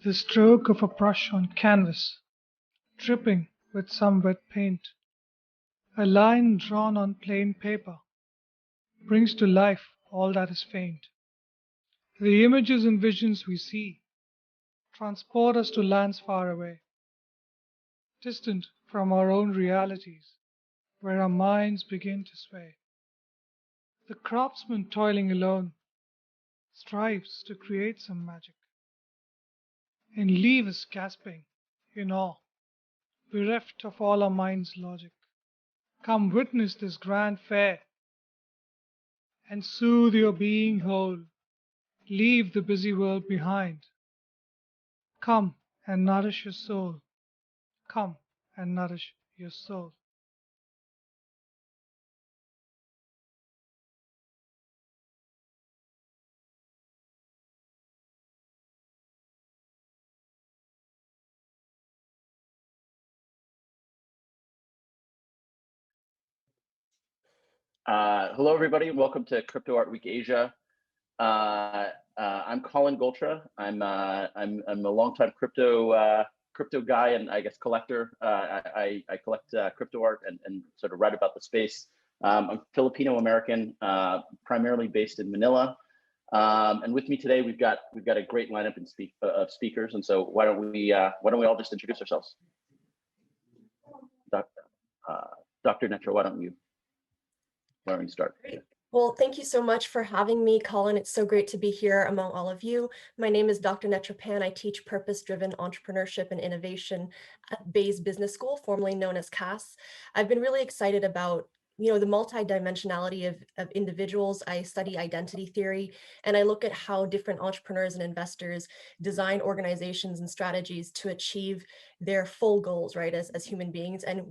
The stroke of a brush on canvas, dripping with some wet paint. A line drawn on plain paper brings to life all that is faint. The images and visions we see transport us to lands far away, distant from our own realities, where our minds begin to sway. The craftsman toiling alone strives to create some magic, and leave us gasping in awe, bereft of all our mind's logic. Come witness this grand fair, and soothe your being whole. Leave the busy world behind. Come and nourish your soul. Come and nourish your soul. Hello, everybody. Welcome to CryptoArt Week Asia. I'm Colin Goltra. I'm a longtime crypto guy and I guess collector. I collect crypto art and sort of write about the space. I'm Filipino American, primarily based in Manila. And with me today, we've got a great lineup of speakers. And so why don't we all just introduce ourselves? Dr. Nettra, why don't you start? Great. Well, thank you so much for having me, Colin. It's so great to be here among all of you. My name is Dr. Nettra. I teach purpose-driven entrepreneurship and innovation at Bayes Business School, formerly known as CAS. I've been really excited about the multidimensionality of individuals. I study identity theory, and I look at how different entrepreneurs and investors design organizations and strategies to achieve their full goals, right, as human beings. And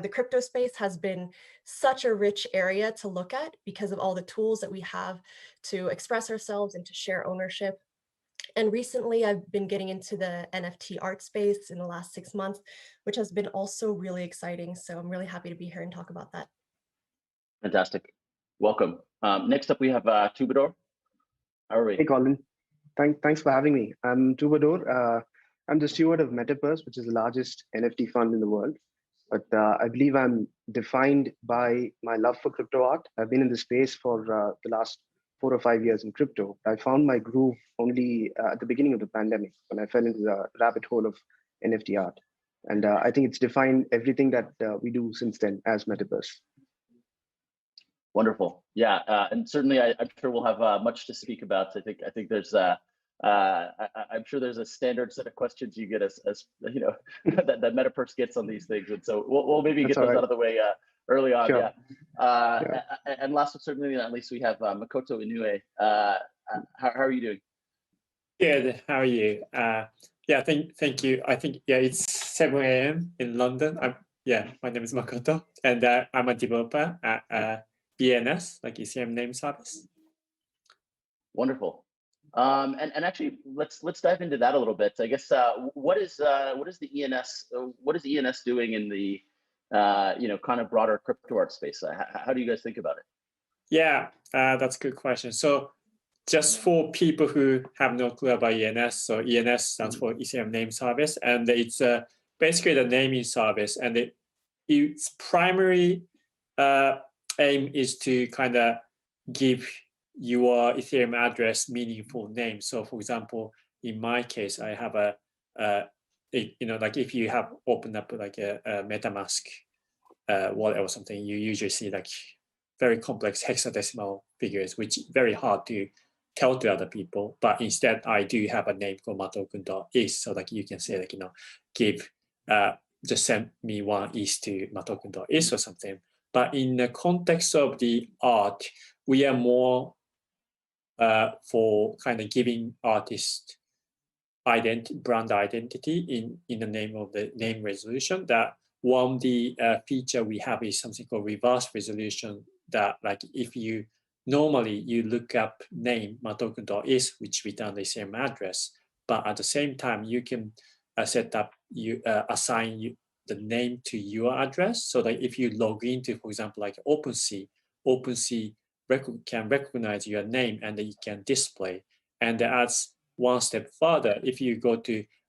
the crypto space has been such a rich area to look at because of all the tools that we have to express ourselves and to share ownership. And recently I've been getting into the NFT art space in the last 6 months, which has been also really exciting. So I'm really happy to be here and talk about that. Fantastic. Welcome. Next up, we have Twobadour. How are we? Hey, Colin. Thanks for having me. I'm Twobadour. I'm the steward of Metapurse, which is the largest NFT fund in the world. But I believe I'm defined by my love for crypto art. I've been in the space for the last 4 or 5 years in crypto. I found my groove only at the beginning of the pandemic when I fell into the rabbit hole of NFT art. And I think it's defined everything that we do since then as Metapurse. Wonderful. Yeah, and certainly I'm sure we'll have much to speak about. I think there's I'm sure there's a standard set of questions you get as that Metapurse gets on these things, and so we'll maybe get those out of the way early on. Sure. Yeah. And last but certainly not least, we have Makoto Inoue. How are you doing? Good. How are you? Yeah, thank you. I think it's 7 a.m. in London. My name is Makoto, and I'm a developer at ENS, like ECM name service. Wonderful. And actually, let's dive into that a little bit. I guess what is the ENS? What is ENS doing in the kind of broader crypto art space? How do you guys think about it? Yeah, that's a good question. So just for people who have no clue about ENS, so ENS stands for ECM name service, and it's basically the naming service, and its primary aim is to kind of give your Ethereum address meaningful name. So for example, in my case, I have like if you have opened up like a MetaMask wallet or something, you usually see like very complex hexadecimal figures, which is very hard to tell to other people. But instead, I do have a name called matokun.is. So like you can say like, give, just send me 1 ETH to matokun.is or something. But in the context of the art, we are more for kind of giving artists brand identity in the name of the name resolution. That one, the feature we have is something called reverse resolution, that like if you normally look up name matokun.is, which returns the same address, but at the same time you can set up, assign the name to your address, so that if you log into, for example, like OpenSea can recognize your name and it can display. And as one step further, if you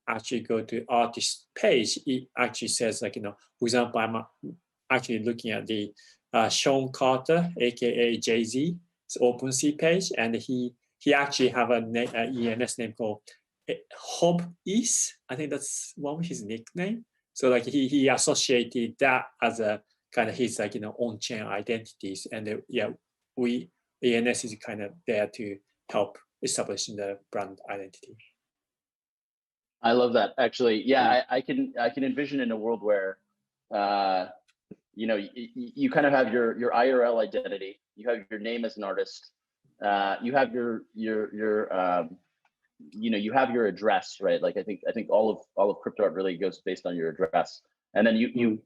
actually go to artist page, it actually says like, for example, I'm actually looking at the Sean Carter, aka Jay-Z, OpenSea page, and he actually have a ENS name called Hob East. I think that's one of his nickname. So like he associated that as a kind of his like on-chain identities, and ENS is kind of there to help establishing the brand identity. I love that. Actually, yeah, I can envision in a world where you kind of have your IRL identity, you have your name as an artist, you have your you have your address, right? Like I think all of CryptoArt really goes based on your address, and then you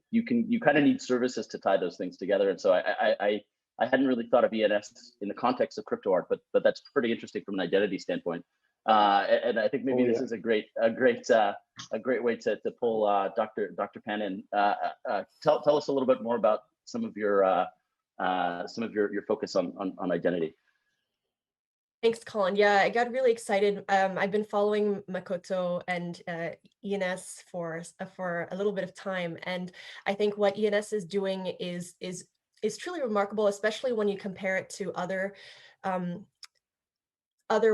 kind of need services to tie those things together. And so I hadn't really thought of ENS in the context of CryptoArt, but that's pretty interesting from an identity standpoint. And I think maybe this is a great way to pull Dr. Pan in. Tell us a little bit more about some of your focus on identity. Thanks, Colin. Yeah, I got really excited. I've been following Makoto and ENS for a little bit of time, and I think what ENS is doing is truly remarkable, especially when you compare it to other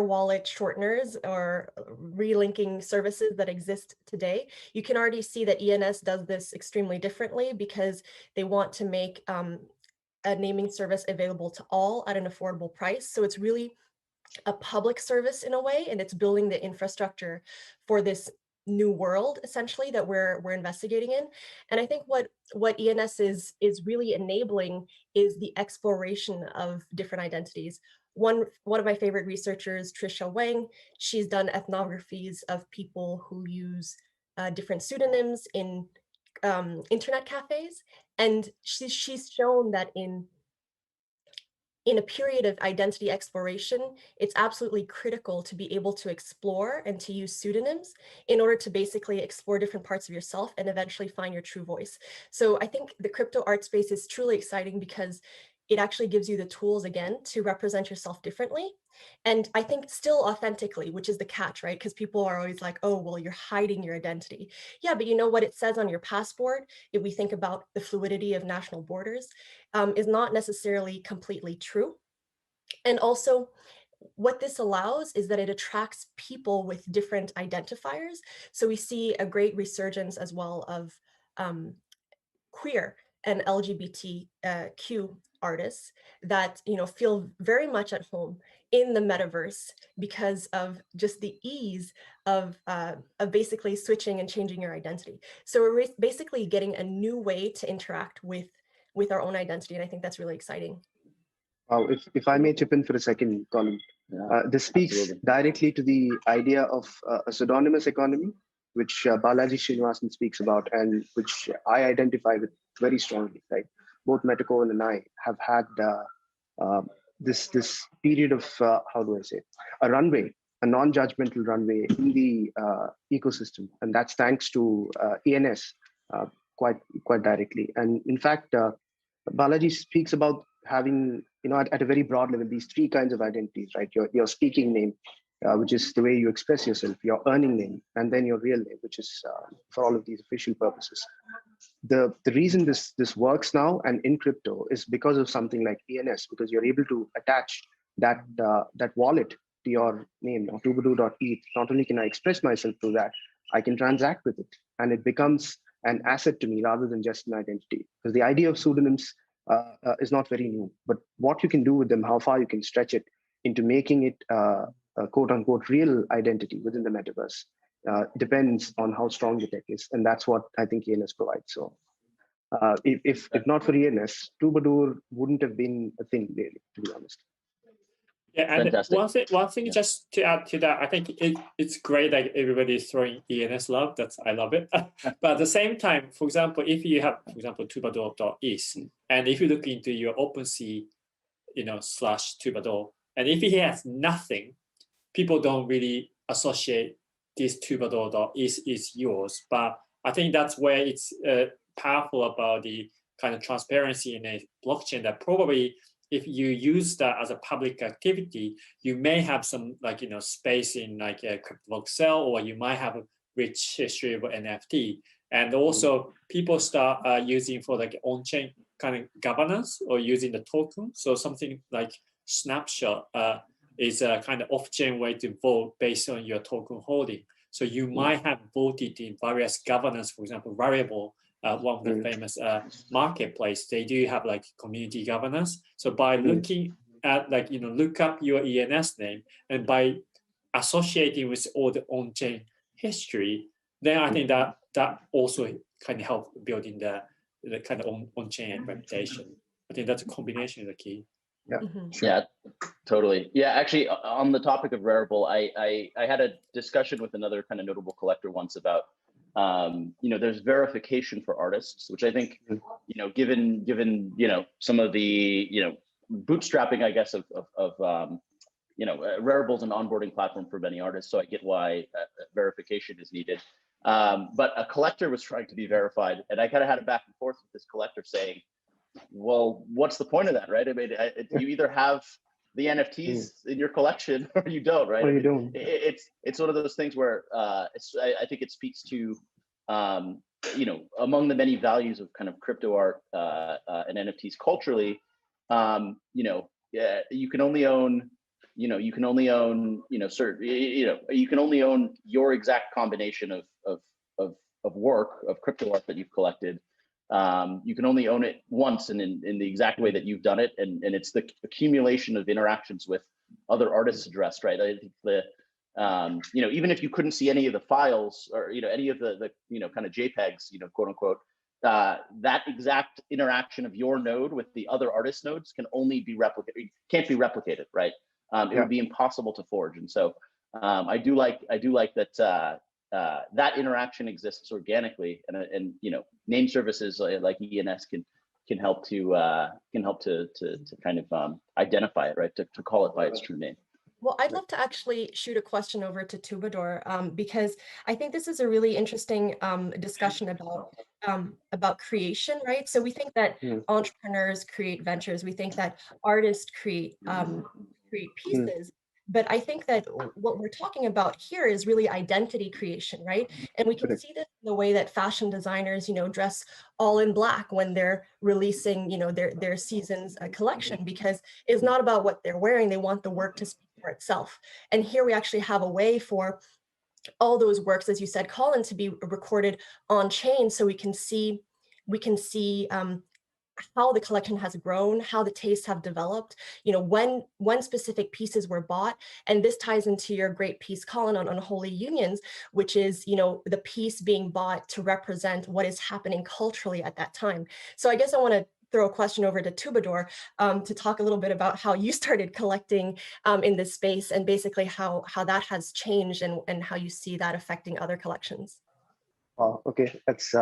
wallet shorteners or relinking services that exist today. You can already see that ENS does this extremely differently because they want to make a naming service available to all at an affordable price. So it's really a public service in a way, and it's building the infrastructure for this new world essentially that we're investigating in. And I think what ENS is really enabling is the exploration of different identities. One of my favorite researchers, Trisha Wang, she's done ethnographies of people who use different pseudonyms in internet cafes, and she's shown that in a period of identity exploration, it's absolutely critical to be able to explore and to use pseudonyms in order to basically explore different parts of yourself and eventually find your true voice. So I think the crypto art space is truly exciting because it actually gives you the tools again to represent yourself differently. And I think still authentically, which is the catch, right? Because people are always like, oh, well, you're hiding your identity. Yeah, but you know what it says on your passport, if we think about the fluidity of national borders, is not necessarily completely true. And also, what this allows is that it attracts people with different identifiers. So we see a great resurgence as well of queer and LGBTQ artists that feel very much at home in the metaverse because of just the ease of basically switching and changing your identity. So we're basically getting a new way to interact with our own identity, and I think that's really exciting. If I may chip in for a second, Colin, this speaks directly to the idea of a pseudonymous economy, which Balaji Srinivasan speaks about, and which I identify with very strongly. Right, both Metakovan and I have had this period of how do I say, a runway, a non-judgmental runway in the ecosystem, and that's thanks to ENS quite directly. And in fact, Balaji speaks about having, at a very broad level, these three kinds of identities, right? Your speaking name, which is the way you express yourself, your earning name, and then your real name, which is for all of these official purposes. The reason this works now and in crypto is because of something like ENS, because you're able to attach that wallet to your name, or Twobadour.eth. Not only can I express myself through that, I can transact with it, and it becomes an asset to me rather than just an identity. Because the idea of pseudonyms is not very new, but what you can do with them, how far you can stretch it into making it a quote unquote real identity within the metaverse depends on how strong the tech is. And that's what I think ENS provides. So if not for ENS, Twobadour wouldn't have been a thing, really, to be honest. Yeah, and fantastic. one thing just to add to that, I think it's great that everybody's throwing ENS love. I love it. But at the same time, for example, if you have, for example, Twobadour.eth, and if you look into your OpenSea, /Twobadour, and if it has nothing, people don't really associate this Twobadour.eth is yours. But I think that's where it's powerful about the kind of transparency in a blockchain that probably if you use that as a public activity, you may have some like, space in like a CryptoVoxel, or you might have a rich history of NFT. And also people start using for like on-chain kind of governance or using the token. So something like Snapshot is a kind of off-chain way to vote based on your token holding. So you might have voted in various governance, for example, Variable, one of the famous marketplace, they do have like community governance. So by looking at like, look up your ENS name, and by associating with all the on-chain history, then I think that also kind of help building the kind of on-chain reputation. I think that's a combination of the key. Yeah, sure. Yeah, totally. Yeah, actually, on the topic of Rarible, I had a discussion with another kind of notable collector once about, there's verification for artists, which I think, given some of the bootstrapping, I guess, of Rarible's an onboarding platform for many artists, so I get why verification is needed. But a collector was trying to be verified, and I kind of had a back and forth with this collector saying, well, what's the point of that, right? I mean, you either have the NFTs in your collection or you don't, right? Or you don't. It's one of those things where I think it speaks to, among the many values of kind of crypto art and NFTs culturally, you can only own, you can only own your exact combination of work, of crypto art that you've collected. You can only own it once and in the exact way that you've done it, and it's the accumulation of interactions with other artists addressed, right? I think even if you couldn't see any of the files or any of the kind of JPEGs, quote unquote, that exact interaction of your node with the other artist nodes can only be replicated, can't be replicated, right? It would be impossible to forge, and so I do like that. That interaction exists organically, and name services like ENS can help to kind of identify it, right? To call it by its true name. Well, I'd love to actually shoot a question over to Twobadour, because I think this is a really interesting discussion about creation, right? So we think that entrepreneurs create ventures, we think that artists create pieces. But I think that what we're talking about here is really identity creation, right? And we can see this in the way that fashion designers, dress all in black when they're releasing, their season's collection, because it's not about what they're wearing. They want the work to speak for itself. And here we actually have a way for all those works, as you said, Colin, to be recorded on chain, so we can see how the collection has grown, how the tastes have developed, when specific pieces were bought. And this ties into your great piece, Colin, on Unholy Unions, which is, the piece being bought to represent what is happening culturally at that time. So I guess I want to throw a question over to Twobadour to talk a little bit about how you started collecting in this space, and basically how that has changed and how you see that affecting other collections. Okay, that's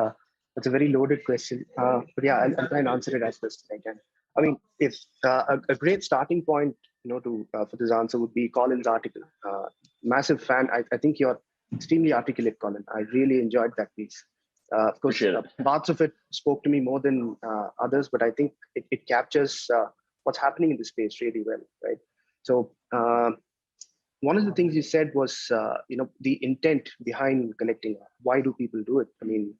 a very loaded question, but yeah, I'll try and answer it as best as I can. I mean, if a great starting point, for this answer would be Colin's article. Massive fan. I think you're extremely articulate, Colin. I really enjoyed that piece. Of course, parts of it spoke to me more than others, but I think it captures what's happening in the space really well, right? So one of the things you said was, the intent behind collecting art. Why do people do it? I mean,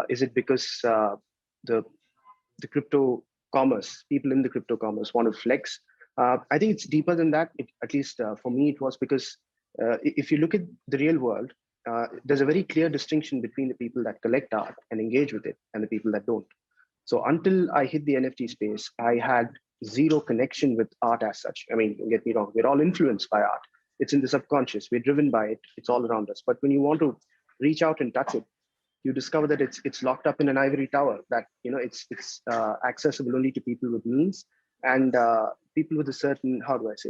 is it because the crypto commerce, people in the crypto commerce want to flex? I think it's deeper than that. At least for me, it was because if you look at the real world, there's a very clear distinction between the people that collect art and engage with it and the people that don't. So until I hit the NFT space, I had zero connection with art as such. I mean, don't get me wrong, we're all influenced by art. It's in the subconscious, we're driven by it, it's all around us. But when you want to reach out and touch it, you discover that it's locked up in an ivory tower, that it's accessible only to people with means and people with a certain,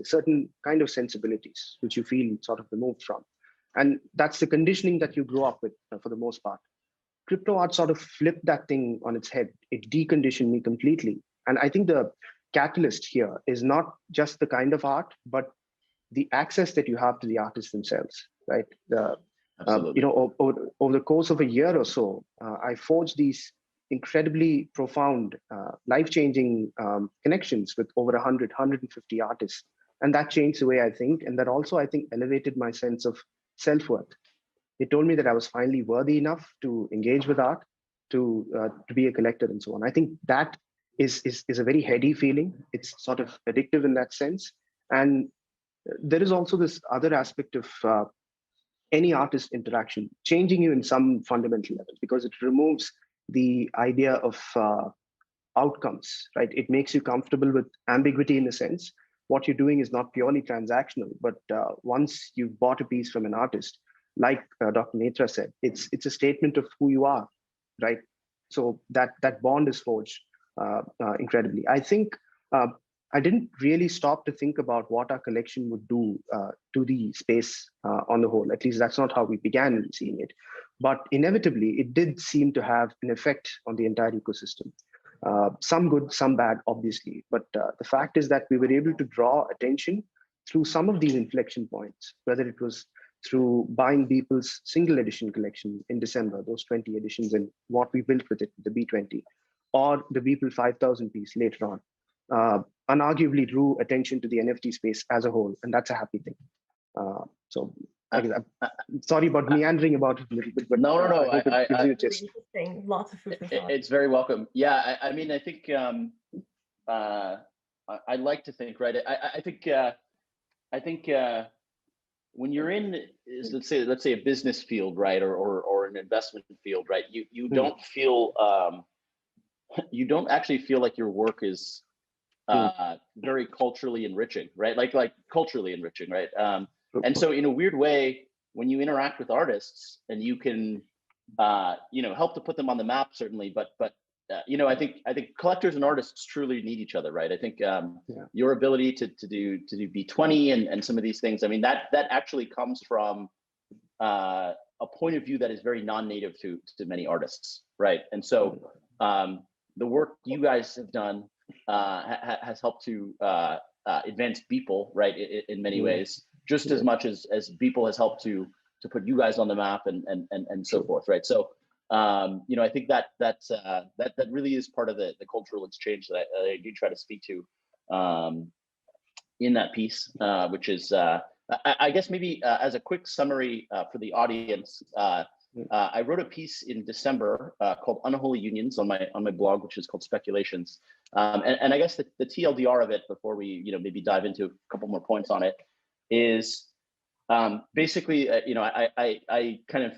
certain kind of sensibilities, which you feel sort of removed from. And that's the conditioning that you grow up with for the most part. Crypto art sort of flipped that thing on its head. It deconditioned me completely. And I think the catalyst here is not just the kind of art, but the access that you have to the artists themselves, right? Over the course of a year or so, I forged these incredibly profound, life-changing connections with over 100, 150 artists. And that changed the way I think. And that also, I think, elevated my sense of self-worth. It told me that I was finally worthy enough to engage with art, to be a collector and so on. I think that is a very heady feeling. It's sort of addictive in that sense. And there is also this other aspect of any artist interaction changing you in some fundamental level, because it removes the idea of outcomes, right? It makes you comfortable with ambiguity in a sense. What you're doing is not purely transactional, but once you've bought a piece from an artist, like Dr. Nettra said, it's a statement of who you are, right? So that bond is forged incredibly. I think I didn't really stop to think about what our collection would do to the space on the whole. At least that's not how we began seeing it. But inevitably, it did seem to have an effect on the entire ecosystem. Some good, some bad, obviously. But the fact is that we were able to draw attention through some of these inflection points, whether it was through buying Beeple's single edition collection in December, those 20 editions, and what we built with it, the B20, or the Beeple 5000 piece later on, unarguably drew attention to the NFT space as a whole, and that's a happy thing. So I'm sorry about meandering about it a little bit, but no. I hope it gives you a gist. Interesting. Lots of food for thought. It's very welcome. Yeah, I mean, I think I like to think, right? I think when you're in, let's say a business field, right, or an investment field, right, you don't feel you don't actually feel like your work is very culturally enriching, right? Like culturally enriching, right? And so in a weird way, when you interact with artists and you can, help to put them on the map, certainly, but I think collectors and artists truly need each other, right? I think your ability to do B20 and some of these things, I mean, that actually comes from a point of view that is very non-native to many artists, right? And so the work you guys have done has helped to advance Beeple, right, in many ways, just as much as Beeple has helped to put you guys on the map and so forth, right? So I think that really is part of the cultural exchange that I do try to speak to in that piece, which is I guess maybe as a quick summary for the audience. I wrote a piece in December called Unholy Unions on my blog, which is called Speculations. And I guess the TLDR of it, before we maybe dive into a couple more points on it, is basically I kind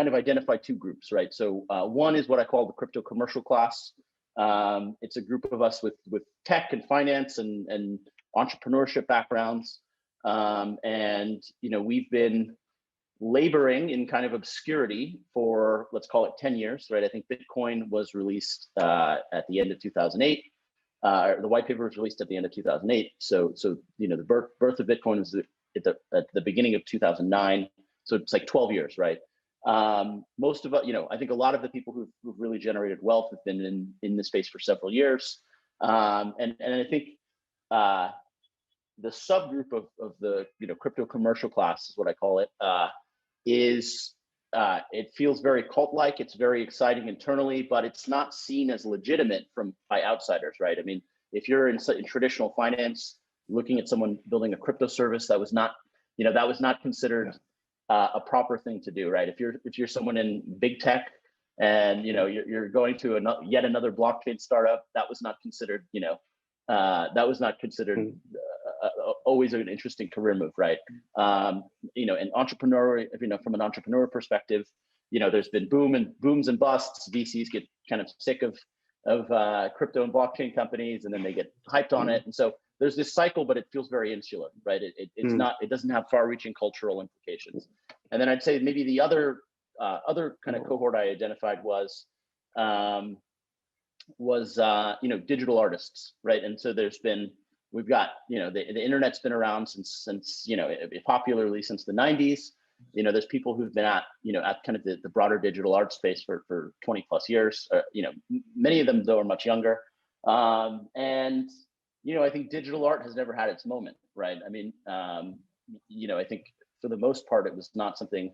of identify two groups, right? So one is what I call the crypto commercial class. It's a group of us with tech and finance and entrepreneurship backgrounds, and we've been laboring in kind of obscurity for, let's call it 10 years, right? I think Bitcoin was released at the end of 2008. The white paper was released at the end of 2008. So the birth of Bitcoin was at the beginning of 2009. So it's like 12 years, right? Most of us, I think a lot of the people who've really generated wealth have been in the space for several years. And I think the subgroup of the crypto commercial class is what I call it, it feels very cult-like. It's very exciting internally, but it's not seen as legitimate by outsiders, right? I mean, if you're in traditional finance, looking at someone building a crypto service, that was not considered a proper thing to do, right? If you're someone in big tech and you're going to yet another blockchain startup, that was not considered always an interesting career move, right? An entrepreneur, from an entrepreneur perspective, there's been booms and busts. VCs get kind of sick of crypto and blockchain companies, and then they get hyped on it, and so there's this cycle, but it feels very insular, right? It doesn't have far-reaching cultural implications. And then I'd say maybe the other kind of cohort I identified was digital artists, right? And so we've got the internet's been around since popularly since the 90s. There's people who've been at kind of the broader digital art space for 20 plus years. Many of them though are much younger, and I think digital art has never had its moment, right? I mean, I think for the most part it was not something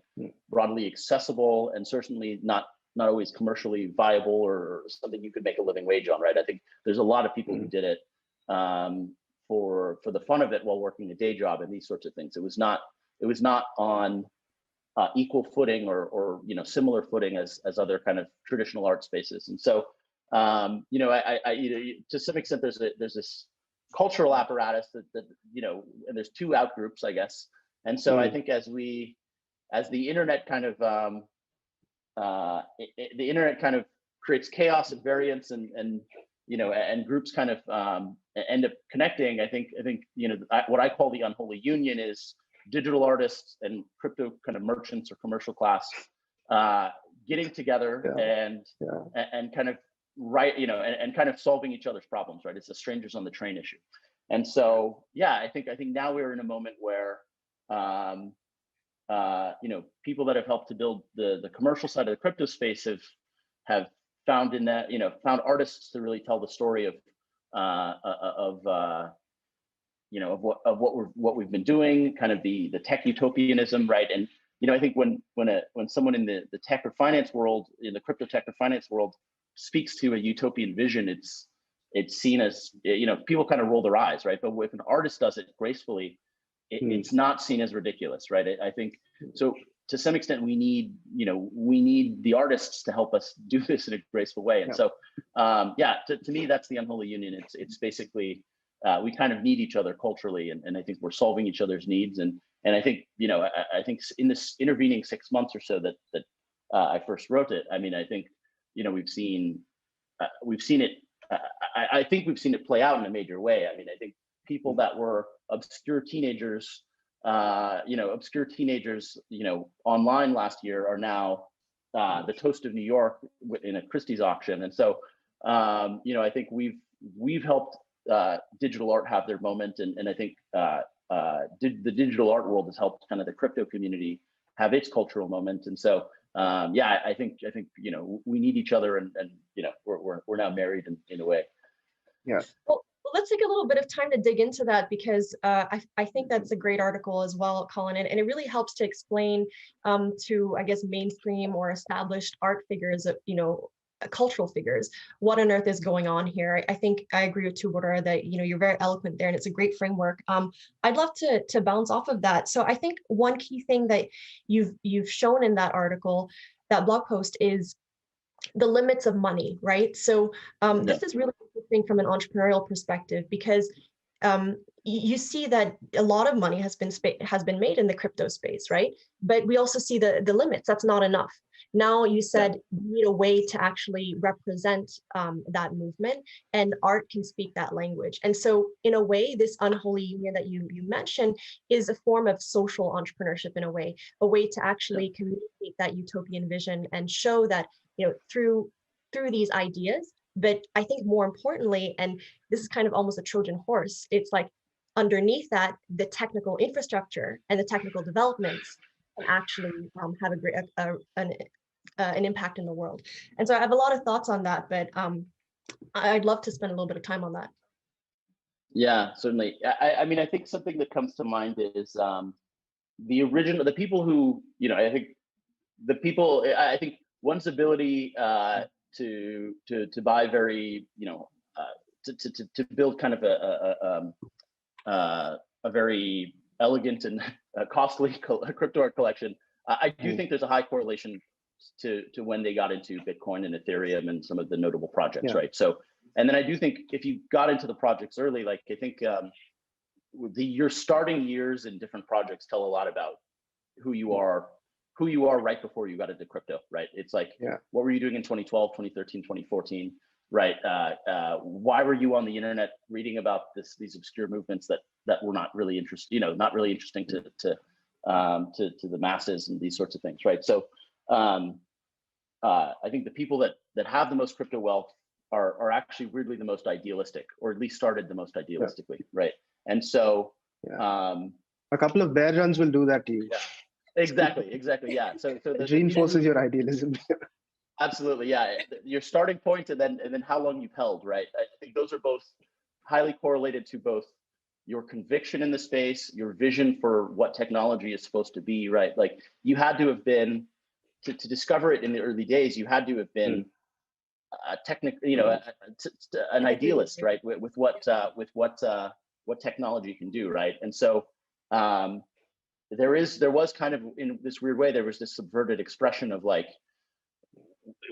broadly accessible, and certainly not always commercially viable or something you could make a living wage on, right? I think there's a lot of people who did it for the fun of it while working a day job and these sorts of things. It was not on equal footing or similar footing as other kind of traditional art spaces. And so I to some extent there's this cultural apparatus that and there's two out groups, I guess. And so I think as the internet kind of the internet kind of creates chaos and variance and groups kind of end up connecting. I think what I call the unholy union is digital artists and crypto kind of merchants or commercial class getting together and kind of and kind of solving each other's problems, right? It's the strangers on the train issue. And so I think now we're in a moment where people that have helped to build the commercial side of the crypto space have found in that found artists to really tell the story of what we've been doing, kind of the tech utopianism, right? And I think when someone in the tech or finance world, in the crypto tech or finance world, speaks to a utopian vision, it's seen as people kind of roll their eyes, right? But if an artist does it gracefully, it's not seen as ridiculous, right? I think so. To some extent, we need the artists to help us do this in a graceful way. And so, to me, that's the unholy union. It's basically we kind of need each other culturally, and I think we're solving each other's needs. And I think I think in this intervening 6 months or so that I first wrote it, I mean, I think we've seen it. I think we've seen it play out in a major way. I mean, I think people that were obscure teenagers online last year are now the toast of New York in a Christie's auction. And so, I think we've helped digital art have their moment, and I think the digital art world has helped kind of the crypto community have its cultural moment. And so, I think we need each other, and we're now married in a way. Yeah. Well, let's take a little bit of time to dig into that, because I think that's a great article as well, Colin, and it really helps to explain to, I guess, mainstream or established art figures, cultural figures, what on earth is going on here. I think I agree with Twobadour that you're very eloquent there, and it's a great framework. I'd love to bounce off of that. So I think one key thing that you've shown in that article, that blog post, is the limits of money, right? So this is really interesting from an entrepreneurial perspective, because you see that a lot of money has been made in the crypto space, right? But we also see the limits. That's not enough. Now you said you need a way to actually represent that movement, and art can speak that language. And so in a way, this unholy union that you mentioned is a form of social entrepreneurship, in a way to actually communicate that utopian vision and show that through these ideas. But I think more importantly, and this is kind of almost a Trojan horse, it's like underneath that, the technical infrastructure and the technical developments can actually have a great an impact in the world. And so I have a lot of thoughts on that, but I'd love to spend a little bit of time on that. Yeah, certainly. I mean, I think something that comes to mind is the people who, I think one's ability to buy very, to build kind of a very elegant and costly crypto art collection. I do think there's a high correlation to when they got into Bitcoin and Ethereum and some of the notable projects, right? So, and then I do think if you got into the projects early, like I think your starting years in different projects tell a lot about who you are right before you got into crypto, right? It's like, what were you doing in 2012, 2013, 2014, right? Why were you on the internet reading about these obscure movements that were not really interesting to the masses and these sorts of things, right? So I think the people that have the most crypto wealth are actually weirdly the most idealistic, or at least started the most idealistically, right? And so a couple of bear runs will do that to you. Yeah. Exactly. Yeah. So it reinforces your idealism. Absolutely. Yeah. Your starting point and then how long you've held, right? I think those are both highly correlated to both your conviction in the space, your vision for what technology is supposed to be, right? Like you had to have been to discover it in the early days, you had to have been a an idealist, right? With what technology can do, right? And so there was kind of, in this weird way, there was this subverted expression of like,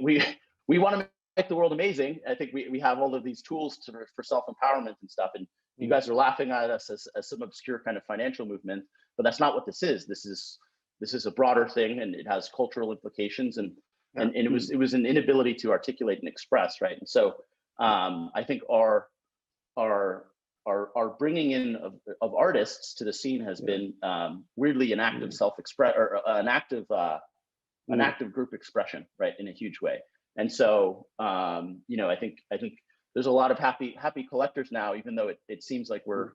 we want to make the world amazing. I think we have all of these tools for self-empowerment and stuff, and you guys are laughing at us as some obscure kind of financial movement, but that's not what this is. This is a broader thing, and it has cultural implications, and it was an inability to articulate and express, right? And so I think our bringing in of artists to the scene has been weirdly an act of self-express, or an active group expression, right, in a huge way. And so I think there's a lot of happy collectors now, even though it seems like we're,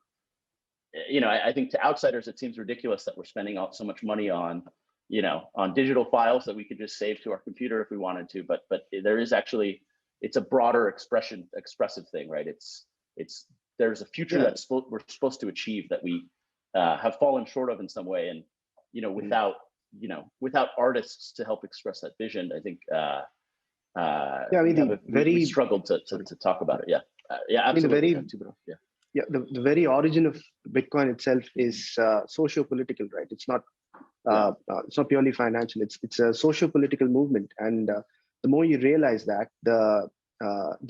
I think to outsiders it seems ridiculous that we're spending so much money on digital files that we could just save to our computer if we wanted to, but there is actually, it's a broader expressive thing, right? There's a future that we're supposed to achieve that we have fallen short of in some way, and without artists to help express that vision, I think we struggled to talk about it. Absolutely. The very origin of Bitcoin itself is socio-political, right? It's not purely financial. It's a socio-political movement, and the more you realize that, the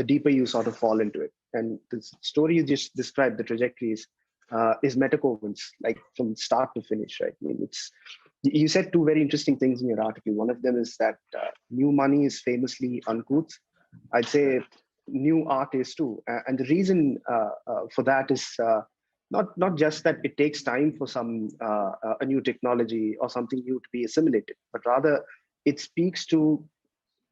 deeper you sort of fall into it. And the story you just described, the trajectories, is Metakovan's, like from start to finish, right? I mean, you said two very interesting things in your article. One of them is that new money is famously uncouth. I'd say new art is too. And the reason for that is not just that it takes time for a new technology or something new to be assimilated, but rather it speaks to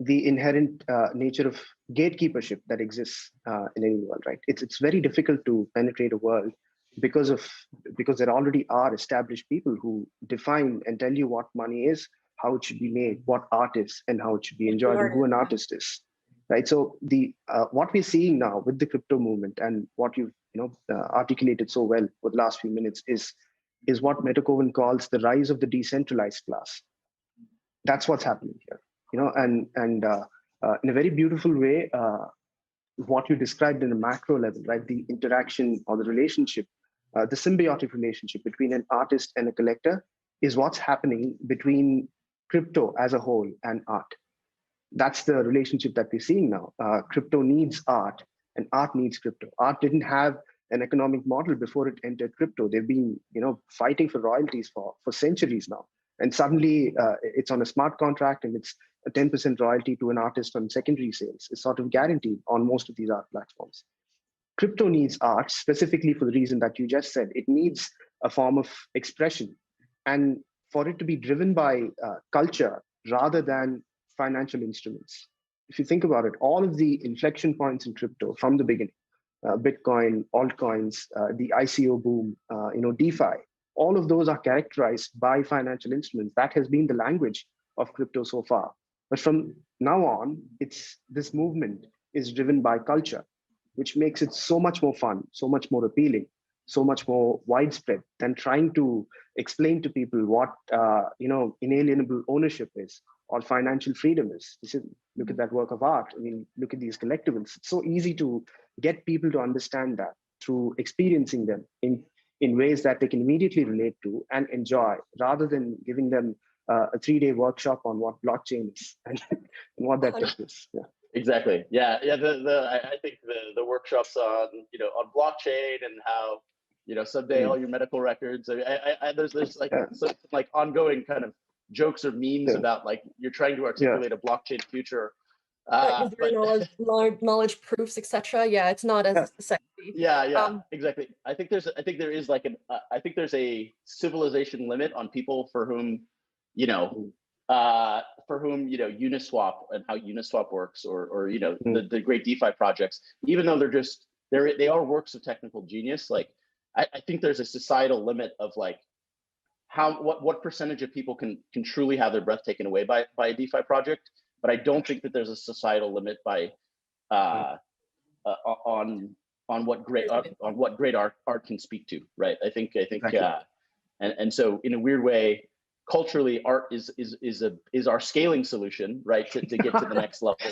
the inherent nature of gatekeepership that exists in any world, right? It's very difficult to penetrate a world because there already are established people who define and tell you what money is, how it should be made, what art is, and how it should be enjoyed, and who an artist is, right? So what we're seeing now with the crypto movement, and what you've articulated so well for the last few minutes, is what Metakovan calls the rise of the decentralized class. That's what's happening here. And in a very beautiful way, what you described in a macro level, right? The interaction or the relationship, the symbiotic relationship between an artist and a collector is what's happening between crypto as a whole and art. That's the relationship that we're seeing now. Crypto needs art, and art needs crypto. Art didn't have an economic model before it entered crypto. They've been, fighting for royalties for centuries now. And suddenly it's on a smart contract, and it's a 10% royalty to an artist on secondary sales. It's sort of guaranteed on most of these art platforms. Crypto needs art specifically for the reason that you just said. It needs a form of expression, and for it to be driven by culture rather than financial instruments. If you think about it, all of the inflection points in crypto from the beginning, Bitcoin, altcoins, the ICO boom, DeFi, all of those are characterized by financial instruments. That has been the language of crypto so far. But from now on, this movement is driven by culture, which makes it so much more fun, so much more appealing, so much more widespread than trying to explain to people what inalienable ownership is or financial freedom is. Look at that work of art. I mean, look at these collectibles. It's so easy to get people to understand that through experiencing them in ways that they can immediately relate to and enjoy, rather than giving them a 3-day workshop on what blockchain is and what that is. Yeah. Exactly. Yeah. I think the workshops on blockchain and how someday all your medical records. There's like ongoing kind of jokes or memes about like you're trying to articulate a blockchain future. Knowledge proofs, etc. Yeah, it's not as sexy. Exactly. I think there is like I think there's a civilization limit on people for whom Uniswap and how Uniswap works, or the great DeFi projects, even though they are works of technical genius. Like I think there's a societal limit of like what percentage of people can truly have their breath taken away by a DeFi project. But I don't think that there's a societal limit by on what great art can speak to, right? I think exactly. And so in a weird way, culturally, art is our scaling solution, right? To get to the next level,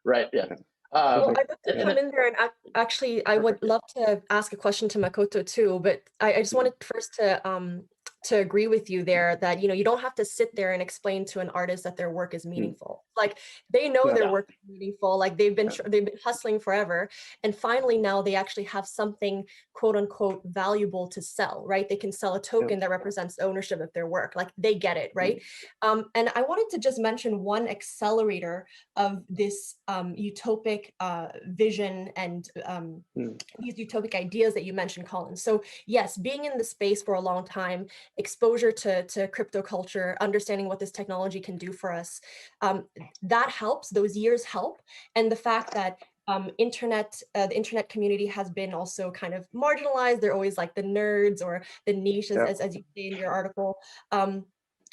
right? Yeah. Well, I'd love to come in there, and actually, I would love to ask a question to Makoto too, but I just wanted first to agree with you there that, you know, you don't have to sit there and explain to an artist that their work is meaningful. Like, they know their work is meaningful, like they've been hustling forever, and finally now they actually have something quote unquote valuable to sell, right? They can sell a token that represents ownership of their work. Like, they get it, right? And I wanted to just mention one accelerator of this utopic vision and these utopic ideas that you mentioned, Colin. So yes, being in the space for a long time, exposure to crypto culture, understanding what this technology can do for us, that helps, those years help. And the fact that the internet community has been also kind of marginalized. They're always like the nerds or the niche, as you say in your article.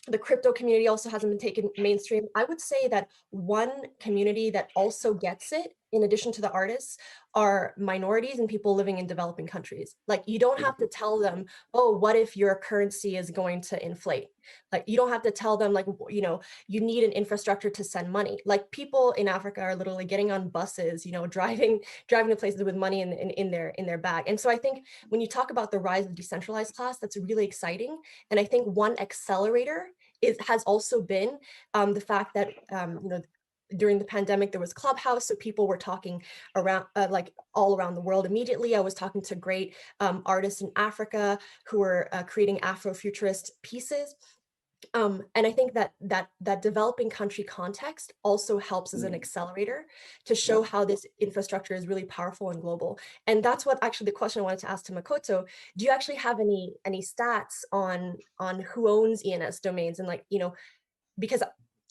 The crypto community also hasn't been taken mainstream. I would say that one community that also gets it, in addition to the artists, are minorities and people living in developing countries. Like, you don't have to tell them, oh, what if your currency is going to inflate? Like, you don't have to tell them, like, you know, you need an infrastructure to send money. Like, people in Africa are literally getting on buses, you know, driving to places with money in their bag. And so I think when you talk about the rise of decentralized class, that's really exciting. And I think one accelerator has also been the fact that, you know, during the pandemic, there was Clubhouse, so people were talking around, like all around the world immediately. I was talking to great artists in Africa who were creating Afrofuturist pieces. And I think that developing country context also helps as an accelerator to show how this infrastructure is really powerful and global. And that's what actually the question I wanted to ask to Makoto. Do you actually have any stats on who owns ENS domains? And, like, you know, because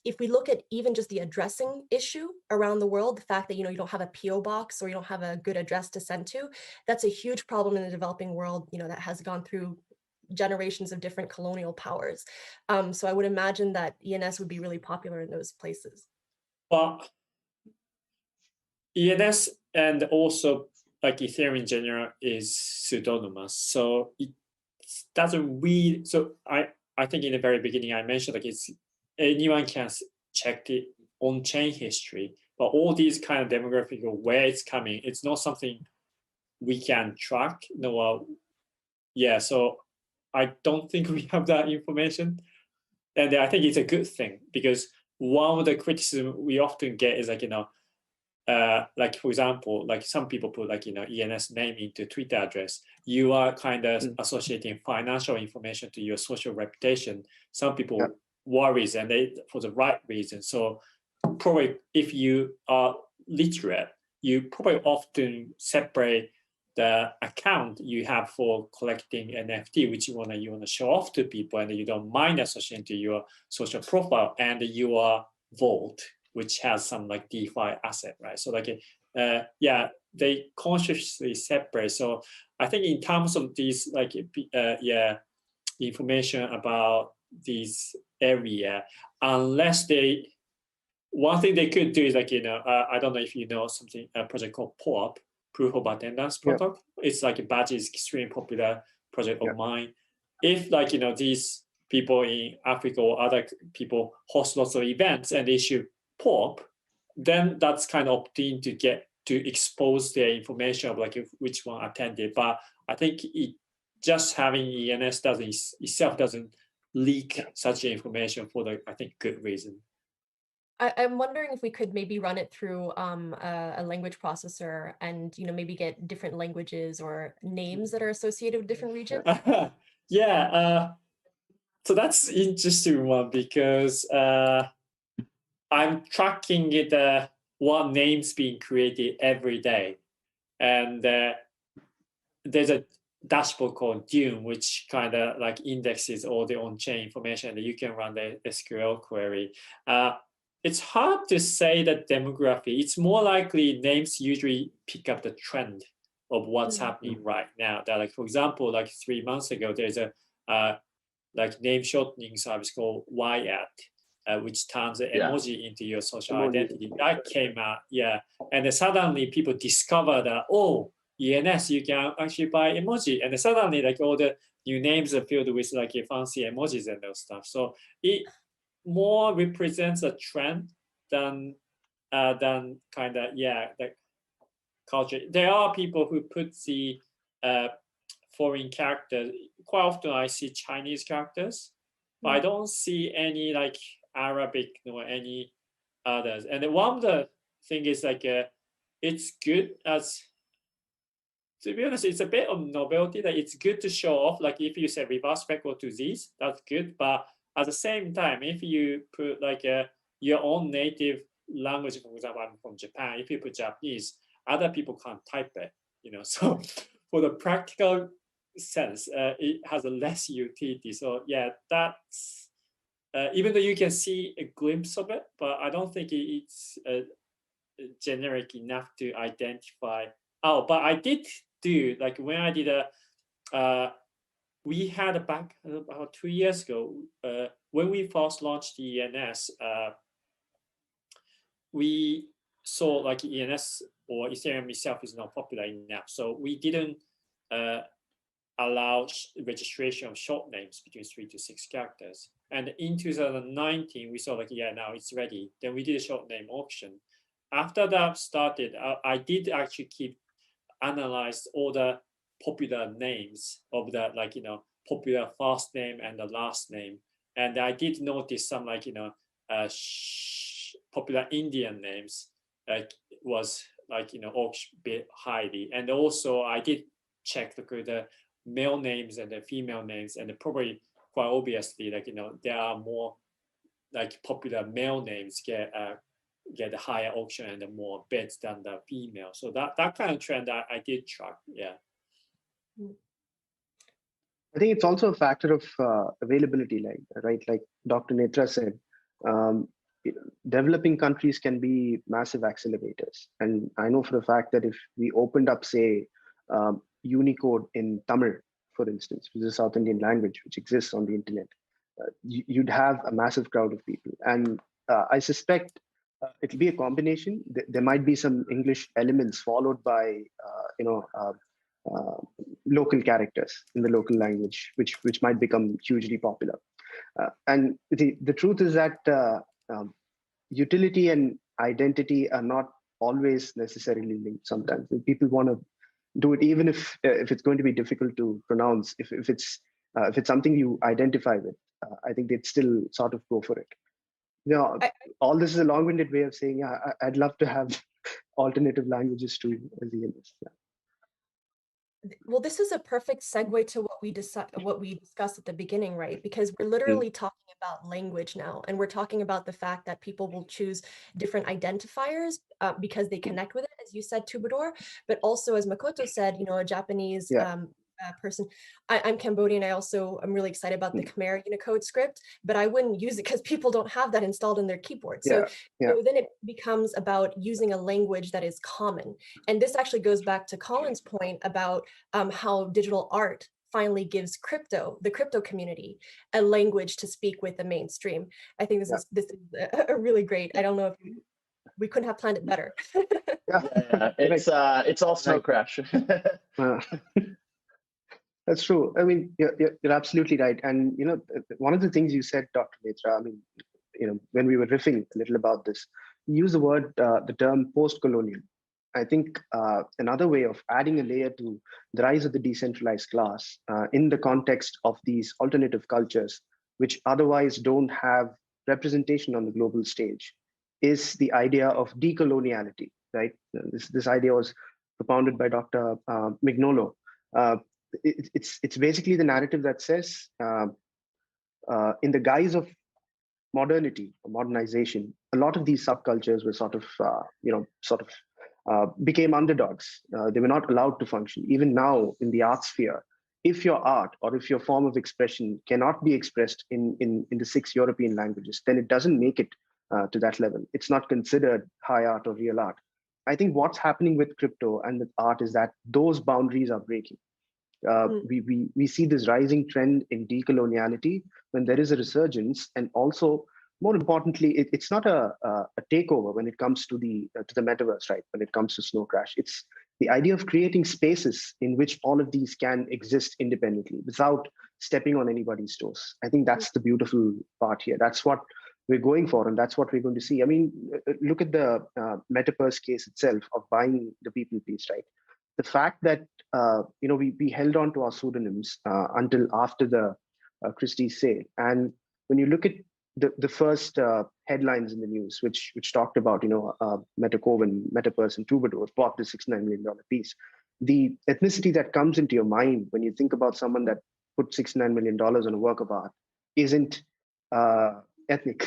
if we look at even just the addressing issue around the world, the fact that, you know, you don't have a PO box or you don't have a good address to send to, that's a huge problem in the developing world, you know, that has gone through generations of different colonial powers. So I would imagine that ENS would be really popular in those places. Well, ENS and also like Ethereum in general is pseudonymous, so it doesn't read. So I think in the very beginning I mentioned, like, it's anyone can check the on-chain history, but all these kind of demographic of where it's coming, it's not something we can track. No, yeah. So I don't think we have that information, and I think it's a good thing, because one of the criticism we often get is, like, you know, like, for example, like some people put, like, you know, ENS name into Twitter address. You are kind of associating financial information to your social reputation. Some people worries, and they for the right reason. So probably if you are literate, you probably often separate the account you have for collecting NFT, which you wanna show off to people, and you don't mind associating to your social profile, and your vault, which has some like DeFi asset, right? So, like, yeah, they consciously separate. So I think in terms of these, like, information about this area, unless they, one thing they could do is, like, you know, I don't know if you know something, a project called POAP, Proof of Attendance Protocol. It's like a badge, is extremely popular project of mine. If, like, you know, these people in Africa or other people host lots of events and issue POP, then that's kind of opting to get to expose their information of, like, which one attended. But I think it just having ENS doesn't leak such information for the, I think, good reason. I'm wondering if we could maybe run it through a language processor and, you know, maybe get different languages or names that are associated with different regions. Yeah, so that's interesting one, because I'm tracking it, what names being created every day, and there's a dashboard called Dune, which kind of like indexes all the on-chain information, and you can run the SQL query. It's hard to say that demography. It's more likely names usually pick up the trend of what's happening right now. That, like, for example, like 3 months ago, there's a like name shortening service called YAT, which turns the emoji into your social identity. That came out, and then suddenly people discover that, oh, ENS, you can actually buy emoji, and suddenly like all the new names are filled with like fancy emojis and those stuff. So it more represents a trend than kind of the culture. There are people who put the foreign characters. Quite often I see Chinese characters, but I don't see any like Arabic nor any others. And then one of the thing is like it's good as, to be honest, it's a bit of novelty that it's good to show off. Like if you say reverse record to these, that's good. But at the same time, if you put like your own native language, for example, I'm from Japan, if you put Japanese, other people can't type it, you know. So for the practical sense, it has a less utility. So yeah, that's even though you can see a glimpse of it, but I don't think it's generic enough to identify. Oh, but I did do, like when I did we had back about 2 years ago, when we first launched the ENS, we saw like ENS or Ethereum itself is not popular enough. So we didn't allow registration of short names between 3 to 6 characters. And in 2019, we saw like, yeah, now it's ready. Then we did a short name auction. After that started, I did actually analyze all the popular names of the, like, you know, popular first name and the last name. And I did notice some, like, you know, popular Indian names was like, you know, auction bit highly. And also I did check the male names and the female names, and probably quite obviously, like, you know, there are more like popular male names get a higher auction and more bids than the female. So that kind of trend I did track. Yeah. I think it's also a factor of availability, like Dr. Nettra said. Developing countries can be massive accelerators. And I know for a fact that if we opened up, say, Unicode in Tamil, for instance, which is a South Indian language which exists on the internet, you'd have a massive crowd of people. And I suspect it'll be a combination. There might be some English elements followed by, local characters in the local language, which might become hugely popular. And the truth is that utility and identity are not always necessarily linked. Sometimes people want to do it even if it's going to be difficult to pronounce. If it's something you identify with, I think they'd still sort of go for it. You know, all this is a long-winded way of saying, yeah, I'd love to have alternative languages too, as the industry. Yeah. Well, this is a perfect segue to what we discussed at the beginning, right? Because we're literally talking about language now, and we're talking about the fact that people will choose different identifiers because they connect with it, as you said, Twobadour, but also, as Makoto said, you know, a Japanese person. I'm Cambodian. I'm really excited about the Khmer Unicode script, but I wouldn't use it because people don't have that installed in their keyboard. So then it becomes about using a language that is common. And this actually goes back to Colin's point about how digital art finally gives the crypto community, a language to speak with the mainstream. I think this is a really great. I don't know if we couldn't have planned it better. It's all snow crash. That's true. I mean, you're absolutely right. And, you know, one of the things you said, Dr. Nettra, I mean, you know, when we were riffing a little about this, you use the term post-colonial. I think another way of adding a layer to the rise of the decentralized class in the context of these alternative cultures, which otherwise don't have representation on the global stage, is the idea of decoloniality, right? This idea was propounded by Dr. Mignolo. It's basically the narrative that says, in the guise of modernity or modernization, a lot of these subcultures were sort of became underdogs. They were not allowed to function. Even now in the art sphere, if your art or if your form of expression cannot be expressed in the 6 European languages, then it doesn't make it to that level. It's not considered high art or real art. I think what's happening with crypto and with art is that those boundaries are breaking. We see this rising trend in decoloniality when there is a resurgence, and also, more importantly, it's not a takeover when it comes to the metaverse, right? When it comes to Snow Crash, the idea of creating spaces in which all of these can exist independently without stepping on anybody's toes. I think that's the beautiful part here. That's what we're going for, and that's what we're going to see. I mean, look at the Metapurse case itself of buying the people piece, right? The fact that we held on to our pseudonyms until after the Christie's sale, and when you look at the first headlines in the news, which talked about Metakovan, Metapurse, and Twobadour bought the $69 million piece, the ethnicity that comes into your mind when you think about someone that put $69 million on a work of art isn't ethnic,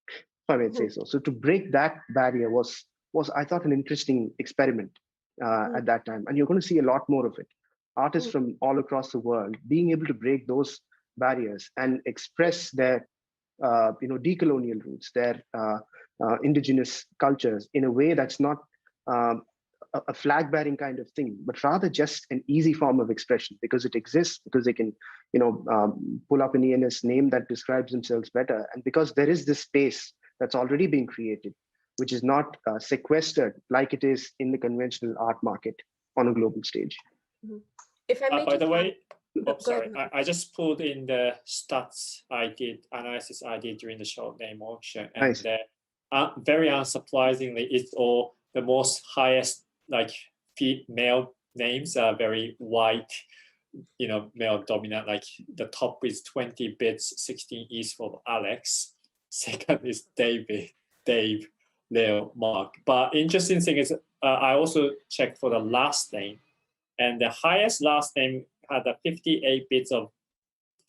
if I may say so. So to break that barrier was I thought an interesting experiment at that time, and you're going to see a lot more of it. Artists from all across the world being able to break those barriers and express their decolonial roots, their indigenous cultures in a way that's not a flag bearing kind of thing, but rather just an easy form of expression because it exists, because they can pull up an ENS name that describes themselves better, and because there is this space that's already being created, which is not sequestered like it is in the conventional art market on a global stage. If I may by the way, sorry, I just pulled in the stats analysis I did during the short name auction, and Nice. Very unsurprisingly, it's all the most highest female names are very white, male dominant. Like the top is 20 bits, 16 E's for Alex. Second is Dave, Leo, Mark. But interesting thing is, I also checked for the last name, and the highest last name had a 58 bits of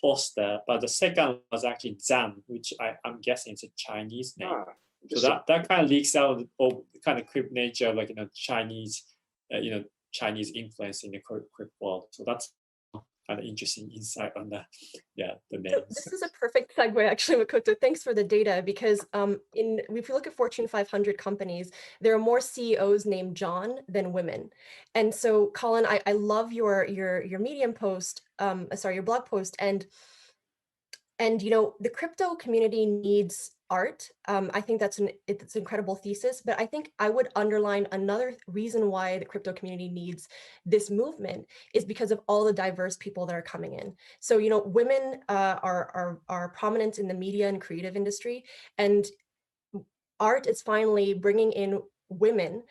Foster, but the second was actually Zhang, which I'm guessing is a Chinese name. So that kind of leaks out of kind of crypt nature of Chinese, Chinese influence in the crypt world. So that's kind of interesting insight on the names. So this is a perfect segue, actually, Makoto. Thanks for the data, because if you look at Fortune 500 companies, there are more CEOs named John than women. And so, Colin, I love your Medium post, your blog post, and the crypto community needs art. I think it's an incredible thesis, but I think I would underline another reason why the crypto community needs this movement is because of all the diverse people that are coming in. So, women are prominent in the media and creative industry, and art is finally bringing in women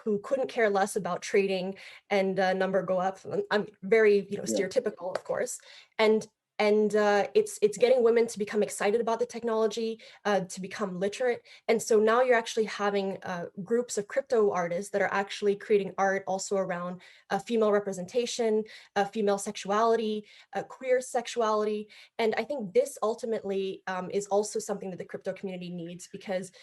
who couldn't care less about trading and number go up. I'm very stereotypical, of course, and it's getting women to become excited about the technology, to become literate. And so now you're actually having groups of crypto artists that are actually creating art also around female representation, female sexuality, queer sexuality. And I think this ultimately is also something that the crypto community needs, because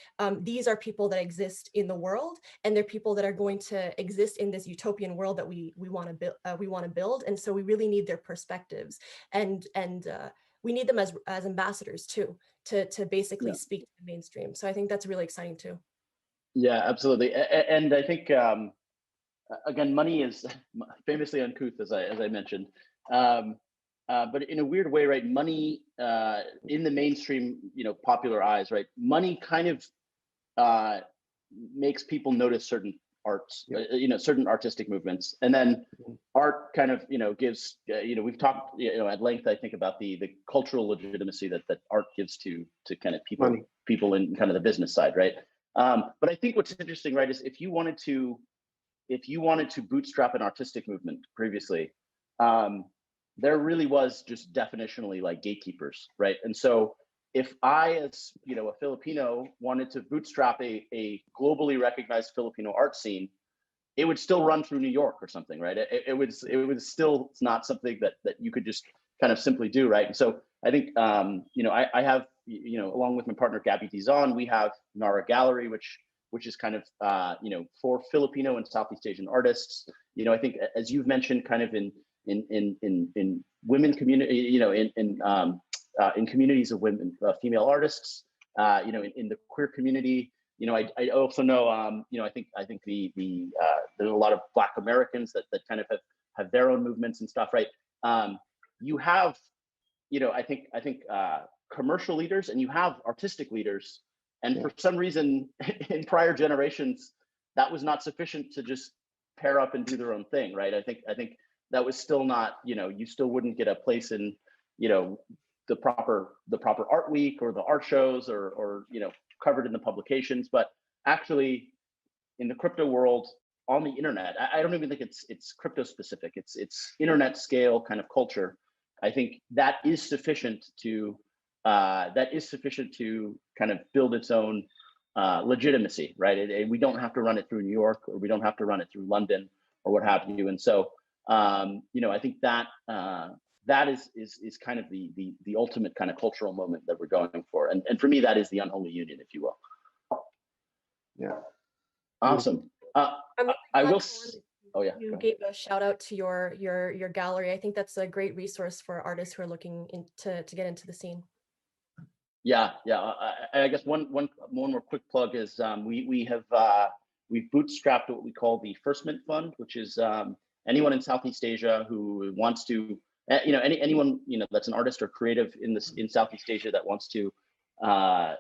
these are people that exist in the world, and they're people that are going to exist in this utopian world that we want to build. And so we really need their perspectives, and we need them as ambassadors too, to basically speak to the mainstream. So I think that's really exciting too. Yeah, absolutely. And I think again, money is famously uncouth, as I mentioned, but in a weird way, right? Money in the mainstream, popular eyes, right? Money kind of makes people notice certain arts, certain artistic movements, and then art kind of gives we've talked at length, I think, about the cultural legitimacy that art gives to kind of people in kind of the business side, right? But I think what's interesting, right, is if you wanted to bootstrap an artistic movement previously, there really was just definitionally like gatekeepers, right? And so if I, as a Filipino, wanted to bootstrap a globally recognized Filipino art scene, it would still run through New York or something, right? It would still, it's not something that you could just kind of simply do, right? And so I think I have along with my partner Gabby Dizon, we have Narra Gallery, which is kind of for Filipino and Southeast Asian artists. I think, as you've mentioned, kind of in women community, in communities of women, female artists, in the queer community. I also know, I think there's a lot of Black Americans that kind of have their own movements and stuff, right? You have, I think commercial leaders, and you have artistic leaders, and for some reason in prior generations, that was not sufficient to just pair up and do their own thing, right? I think that was still not, you still wouldn't get a place in, the proper art week or the art shows or covered in the publications. But actually in the crypto world on the internet, I don't even think it's crypto specific. It's internet scale kind of culture. I think that is sufficient to kind of build its own legitimacy, right? We don't have to run it through New York, or we don't have to run it through London or what have you. And so, I think that that is kind of the ultimate kind of cultural moment that we're going for. And for me, that is the Unholy Union, if you will. Yeah. Awesome. I'm really I glad, will. Colin, Oh yeah. you gave a shout out to your gallery. I think that's a great resource for artists who are looking to get into the scene. Yeah. I guess one more quick plug is we've bootstrapped what we call the First Mint Fund, which is anyone in Southeast Asia who wants to, anyone that's an artist or creative in Southeast Asia that wants to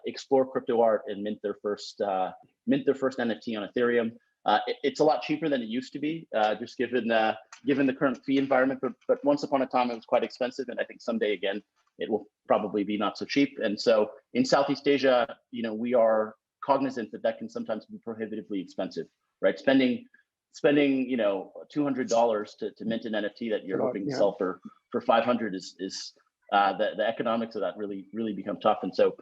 explore crypto art and mint their first NFT on Ethereum. It's a lot cheaper than it used to be, just given the current fee environment. But once upon a time, it was quite expensive, and I think someday again it will probably be not so cheap. And so in Southeast Asia, we are cognizant that can sometimes be prohibitively expensive, right? Spending $200 to mint an NFT that you're hoping to sell for 500 is the economics of that really become tough. And so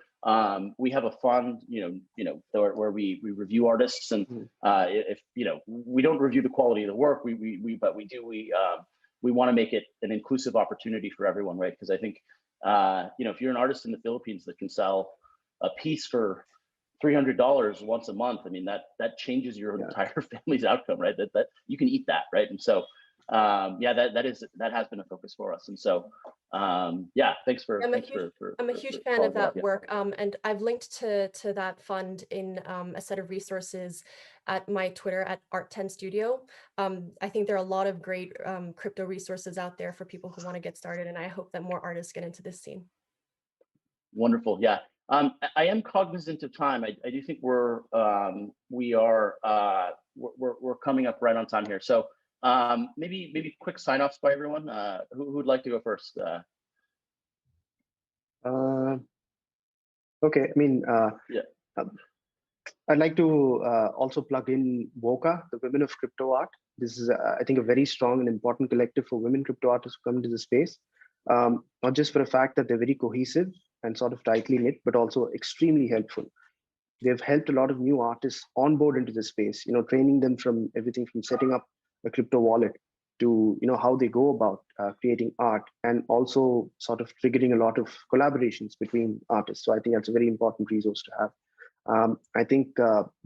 we have a fund, where we review artists, and if we don't review the quality of the work, we want to make it an inclusive opportunity for everyone, right? Because I think if you're an artist in the Philippines that can sell a piece for $300 once a month, I mean that changes your entire family's outcome, right? That you can eat that, right? And so that has been a focus for us. And so thanks for I'm a huge fan of that work, and I've linked to that fund in a set of resources at my Twitter at Art10Studio. I think there are a lot of great crypto resources out there for people who want to get started, and I hope that more artists get into this scene. Wonderful. Yeah. I am cognizant of time. I do think we're coming up right on time here. So maybe quick sign-offs by everyone. Who'd like to go first? Okay. I mean, I'd like to also plug in WOCA, the Women of Crypto Art. This is, I think, a very strong and important collective for women crypto artists who come into the space. Not just for the fact that they're very cohesive and sort of tightly knit, but also extremely helpful. They've helped a lot of new artists onboard into the space, training them from everything from setting up a crypto wallet to, how they go about creating art, and also sort of triggering a lot of collaborations between artists. So I think that's a very important resource to have. I think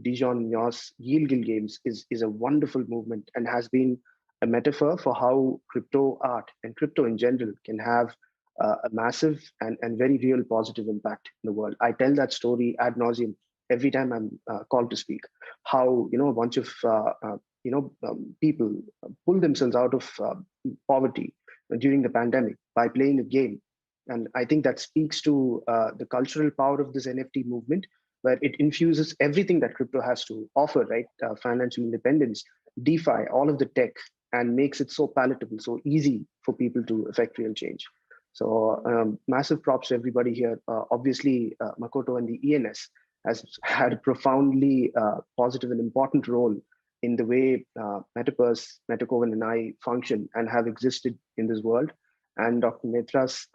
Dijon Nyo's Yield Guild Games is a wonderful movement and has been a metaphor for how crypto art and crypto in general can have a massive and very real positive impact in the world. I tell that story ad nauseum every time I'm called to speak, how a bunch of people pull themselves out of poverty during the pandemic by playing a game. And I think that speaks to the cultural power of this NFT movement, where it infuses everything that crypto has to offer, right? Financial independence, DeFi, all of the tech, and makes it so palatable, so easy for people to effect real change. So massive props to everybody here. Obviously, Makoto and the ENS has had a profoundly positive and important role in the way Metapurse, Metakovan, and I function and have existed in this world. And Dr. Nettra's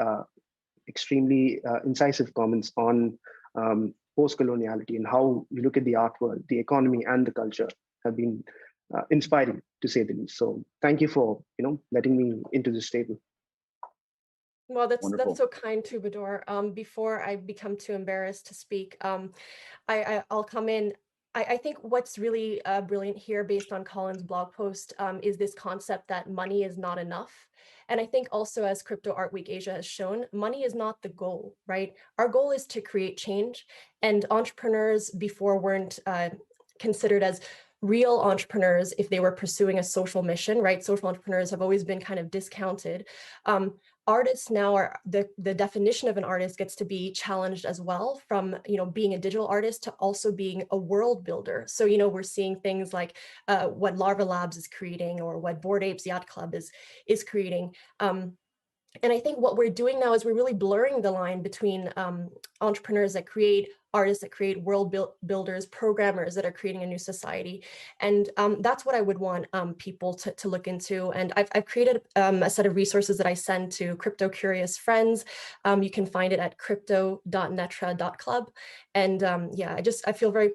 extremely incisive comments on post-coloniality and how you look at the art world, the economy, and the culture have been inspiring, to say the least. So thank you for letting me into this table. Well, that's Wonderful. so kind, Twobadour. Before I become too embarrassed to speak, I'll come in. I think what's really brilliant here, based on Colin's blog post, is this concept that money is not enough. And I think also, as Crypto Art Week Asia has shown, money is not the goal, right? Our goal is to create change, and entrepreneurs before weren't considered as real entrepreneurs if they were pursuing a social mission, right? Social entrepreneurs have always been kind of discounted. artists now are the definition of an artist gets to be challenged as well, from being a digital artist to also being a world builder. So we're seeing things like what Larva Labs is creating, or what Bored Apes Yacht Club is creating. And I think what we're doing now is we're really blurring the line between entrepreneurs that create, artists that create, world builders, programmers that are creating a new society. And that's what I would want people to look into. And I've created a set of resources that I send to crypto curious friends. You can find it at crypto.nettra.club. And yeah, I feel very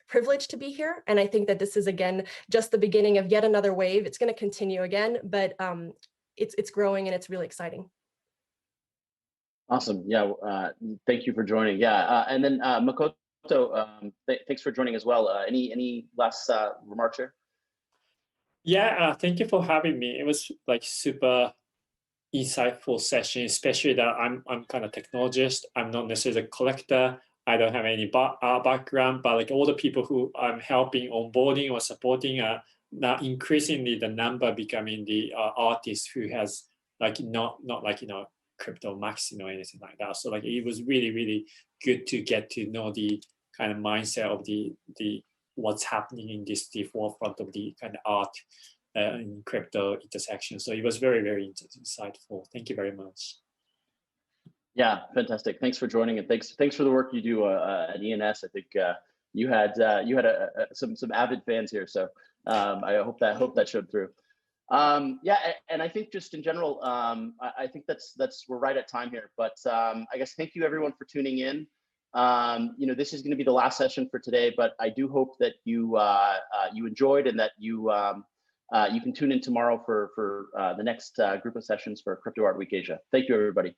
privileged to be here. And I think that this is, again, just the beginning of yet another wave. It's going to continue again, but it's growing and it's really exciting. Awesome. Yeah. Thank you for joining. Yeah. And then Makoto, thanks for joining as well. Any last remarks here? Yeah. Thank you for having me. It was like super insightful session, especially that I'm kind of technologist. I'm not necessarily a collector. I don't have any background, but like all the people who I'm helping onboarding or supporting are now increasingly the number becoming the artists who has like not like crypto maxing or anything like that. So like it was really, really good to get to know the kind of mindset of the what's happening in this, the forefront of the kind of art in crypto intersection. So it was very, very insightful. Thank you very much. Yeah, fantastic. Thanks for joining, and thanks for the work you do at ENS. I think you had some avid fans here, so I hope that showed through. Yeah, and I think just in general, I think we're right at time here. But I guess thank you everyone for tuning in. This is going to be the last session for today, but I do hope that you enjoyed, and that you can tune in tomorrow for the next group of sessions for CryptoArt Week Asia. Thank you, everybody.